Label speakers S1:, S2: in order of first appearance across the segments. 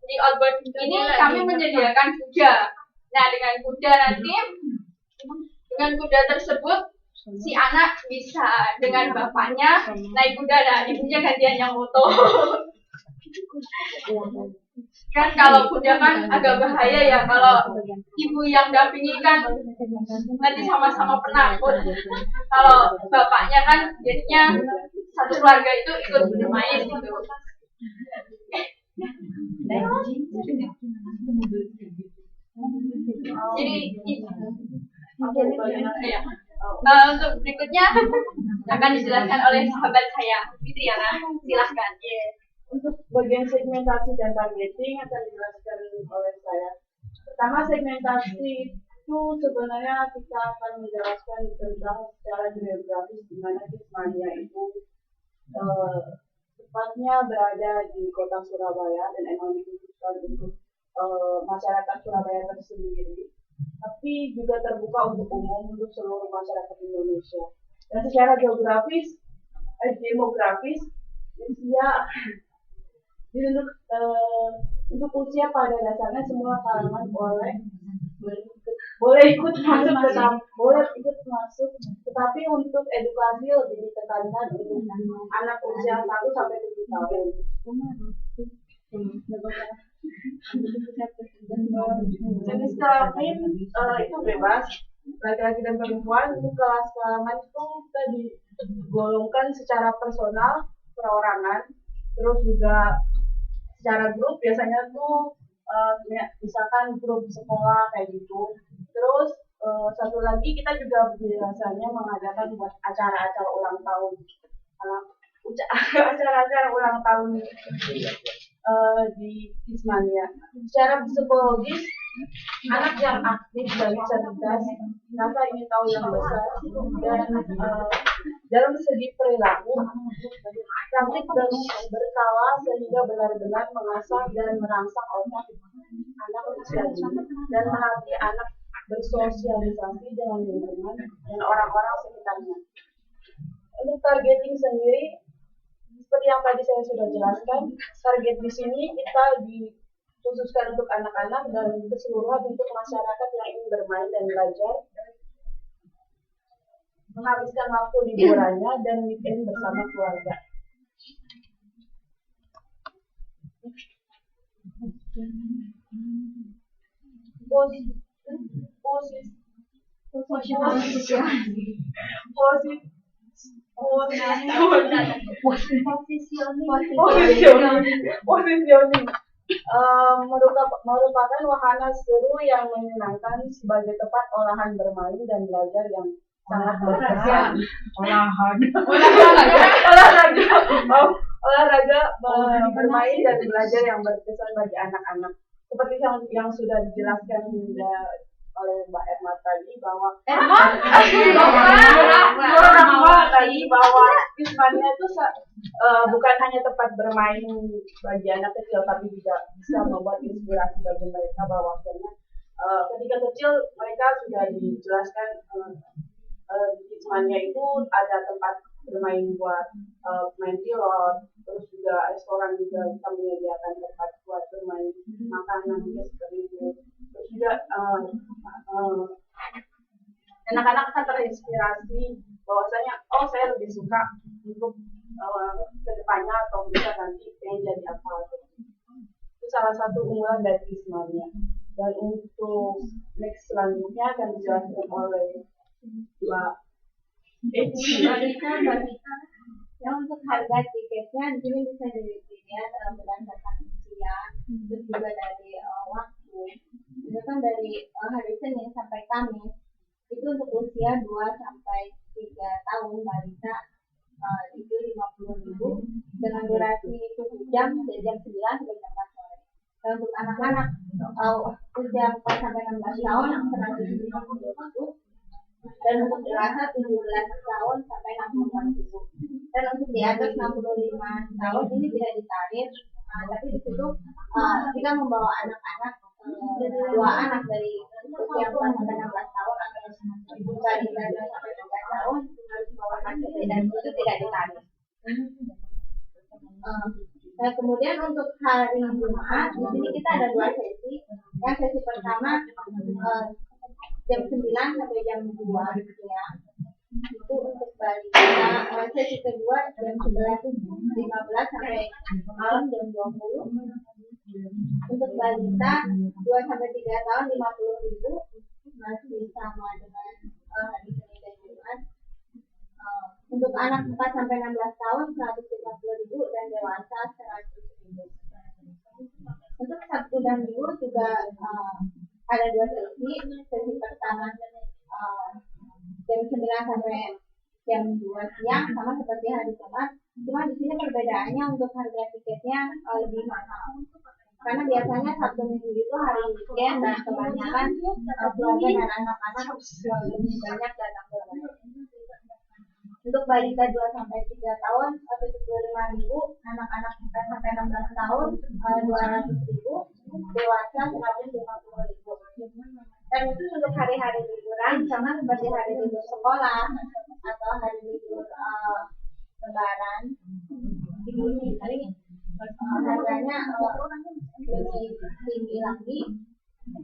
S1: Di outbound ini kami menyediakan kuda. Nah, dengan kuda tersebut si anak bisa dengan bapaknya naik kuda dan ibunya gantian yang moto. Kan kalau kuda kan agak bahaya ya, kalau ibu yang dampingi kan nanti sama-sama penakut. Kalau bapaknya kan jadinya satu keluarga itu ikut bermain gitu. Jadi untuk berikutnya akan dijelaskan oleh sahabat saya, Fitriana. Silahkan.
S2: Untuk bagian segmentasi dan targeting akan dijelaskan oleh saya. Pertama, segmentasi itu sebenarnya kita akan menjelaskan tentang secara geografis di mana Kismania itu tepatnya berada di kota Surabaya dan emang dikhususkan untuk masyarakat Surabaya tersendiri, tapi juga terbuka untuk umum untuk seluruh masyarakat Indonesia. Dan secara demografis usia untuk usia pada dasarnya semua kalangan boleh ikut masuk, tetapi untuk edukasi lebih ditekankan untuk anak usia 1 sampai 7 tahun. Jenis kelamin itu bebas, laki-laki dan perempuan. Untuk kelas kalangan itu kita digolongkan secara personal, perorangan, terus juga secara grup. Biasanya tuh misalkan grup sekolah kayak gitu. Terus satu lagi kita juga biasanya mengadakan buat acara-acara ulang tahun, acara-acara ulang tahun di Kismania. Secara psikologis, anak yang aktif dan cerdas, merasa ingin tahu yang besar, dan dalam segi perilaku, cantik dan berkala sehingga benar-benar mengasah dan merangsang otak anak usia dini dan melatih anak bersosialisasi dengan lingkungan dan orang-orang sekitarnya. Untuk targeting sendiri, seperti yang tadi saya sudah jelaskan, target di sini kita dikhususkan untuk anak-anak dan keseluruhan untuk masyarakat yang ingin bermain dan belajar, menghabiskan waktu liburannya dan weekend bersama keluarga. Positioning merupakan wahana seru yang menyenangkan sebagai tempat olahan bermain dan belajar yang sangat berkesan. Olahraga bermain dan belajar yang berkesan bagi anak-anak. Seperti yang sudah dijelaskan oleh Mbak Erma tadi bahwa Kismania itu bukan hanya tempat bermain bagi anak kecil, tapi juga bisa membuat inspirasi bagi mereka bahwasanya ketika kecil mereka sudah dijelaskan di Kismania itu ada tempat bermain buat main pilot, terus juga restoran juga bisa menyediakan tempat buat bermain makanan seperti itu. Terus juga anak-anak akan terinspirasi bahwasanya saya lebih suka untuk kedepannya atau bisa nanti pengen jadi apa. Itu salah satu unggulan dari Kismania. Dan untuk next selanjutnya akan dijelaskan oleh Mbak Eci.
S3: Ya, untuk harga tiketnya ini bisa dilihat berdasarkan usia, terus juga dari waktu. Misalkan dari hari Senin sampai Kamis itu untuk usia 2 sampai 3 tahun balita itu 50.000 dengan durasi 7 jam dari jam 9 sampai jam 4 sore. Dan untuk anak-anak usia 4 sampai 16 tahun 150.000 dan untuk dewasa 17 tahun sampai 64.000. Dan untuk di atas 65 tahun ini tidak ditarik, tapi di situ kita membawa anak-anak, 2 anak dari usia 4 sampai 16 tahun atau balita 2 sampai 3 tahun harus membawa KTP dan itu tidak ditarik. Nah, kemudian untuk hari Jumat, di sini kita ada 2 sesi. Yang sesi pertama jam 9 sampai jam 2 ya. Itu untuk balita. Sesi kedua jam 11.15 sampai malam jam 20. Untuk balita 2 sampai 3 tahun 50.000, masih sama dengan hari Senin dan Jumat. Untuk anak 4 sampai 16 tahun 150.000 dan dewasa 100.000. Untuk Sabtu dan Minggu juga ada 2 sesi. Sesi pertama jam 9 sampai jam 2 siang sama seperti hari Jumat. Cuma di sini perbedaannya untuk harga tiketnya lebih mahal. Karena biasanya Sabtu Minggu itu hari weekend dan kebanyakan keluarga dan anak-anak lebih banyak datang ke rumah. Untuk balita 2 sampai 3 tahun 75.000, anak-anak 4 sampai 16 tahun 200.000, dewasa 150.000. Dan itu untuk hari-hari liburan sama seperti hari libur sekolah atau hari libur lebaran. Ini harganya lebih tinggi lagi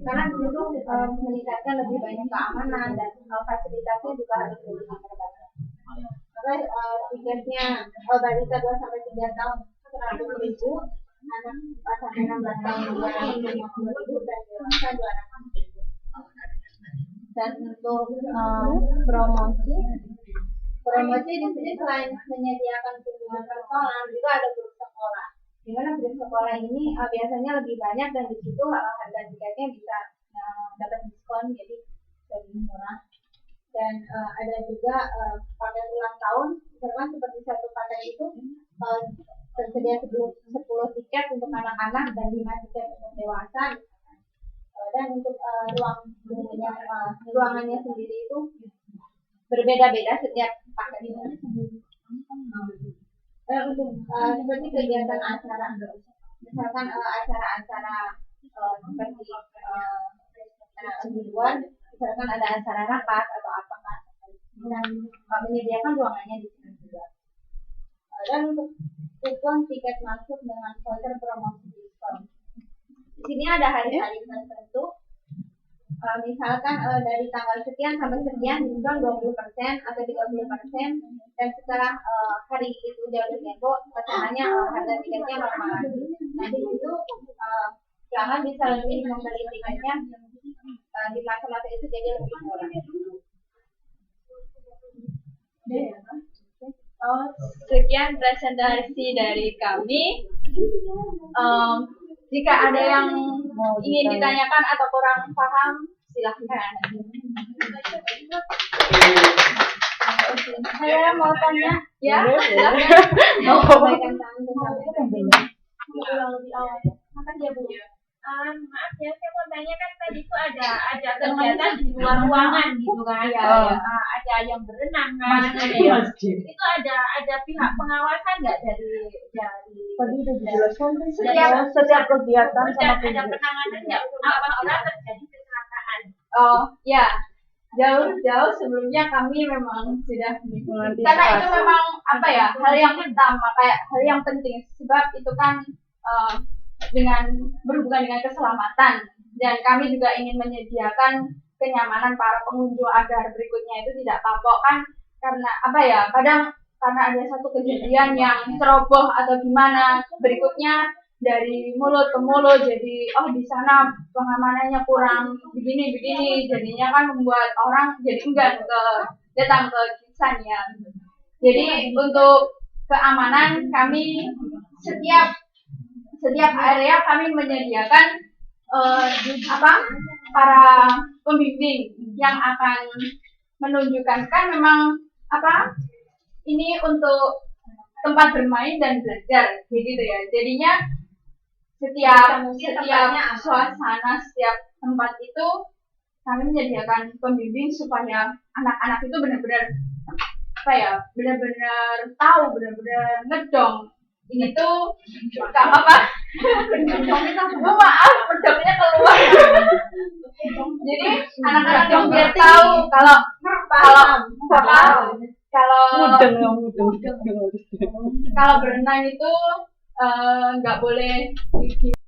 S3: karena itu meningkatkan lebih banyak keamanan dan fasilitasnya juga harus lebih terbatas. Terus tiketnya balita 2 sampai 3 tahun 100.000, anak 4 sampai 16 tahun 250.000 dan dewasa 200.000. Dan untuk promosi di sini selain menyediakan kunjungan personal juga ada grup sekolah. Di mana grup sekolah ini biasanya lebih banyak dan di situ harga tiketnya bisa dapat diskon jadi lebih murah. Dan ada juga paket ulang tahun, misalkan seperti satu paket itu tersedia 10 tiket untuk anak-anak dan 5 tiket untuk dewasa. Dan untuk ruangannya sendiri itu berbeda-beda setiap paket ini. Untuk seperti kegiatan acara, misalkan acara-acara seperti di luar, misalkan ada acara rapat atau apakah, dan menyediakan ruangannya di sini juga. Dan untuk kupon tiket masuk dengan voucher promosi diskon. Di sini ada hari-hari tertentu. Misalkan dari tanggal sekian sampai sekian diskon 20% atau 30%, dan setelah hari itu jauh tempo pesanannya harga tiketnya normal lagi. Nah di situ pelanggan bisa lebih membeli tiketnya di masa-masa itu jadi lebih murah.
S1: Sekian presentasi dari kami. Jika ada yang ingin ditanyakan atau kurang paham, silahkan. Saya mau tanya, ya? Mau sampaikan makan ya Bu.
S4: Maaf ya, saya mau tanya kan tadi itu ada kegiatan di luar ruangan gitu kan? Ada yang berenang kan? Itu ada pihak pengawasan nggak dari
S2: tadi sudah dijelaskan setiap kegiatan sama
S4: ada penanganan nggak apabila terjadi kecelakaan?
S1: Oh ya, jauh sebelumnya kami memang sudah karena itu memang hal yang utama, kayak hal yang penting, sebab itu kan dengan berhubungan dengan keselamatan, dan kami juga ingin menyediakan kenyamanan para pengunjung agar berikutnya itu tidak kapok kan, karena kadang karena ada satu kejadian yang ceroboh atau gimana, berikutnya dari mulut ke mulut jadi di sana pengamanannya kurang begini jadinya kan membuat orang jadi enggan datang ke Kitsan ya. Jadi untuk keamanan kami setiap area kami menyediakan para pembimbing yang akan menunjukkan, kan memang ini untuk tempat bermain dan belajar gitu ya. Jadinya setiap suasana, setiap tempat itu kami menyediakan pembimbing supaya anak-anak itu benar-benar tahu, benar-benar ngedong. Ini tuh nggak apa-apa. Maaf, pedangnya keluar. Jadi anak-anak yang biar tahu kalau berenang itu nggak boleh bikin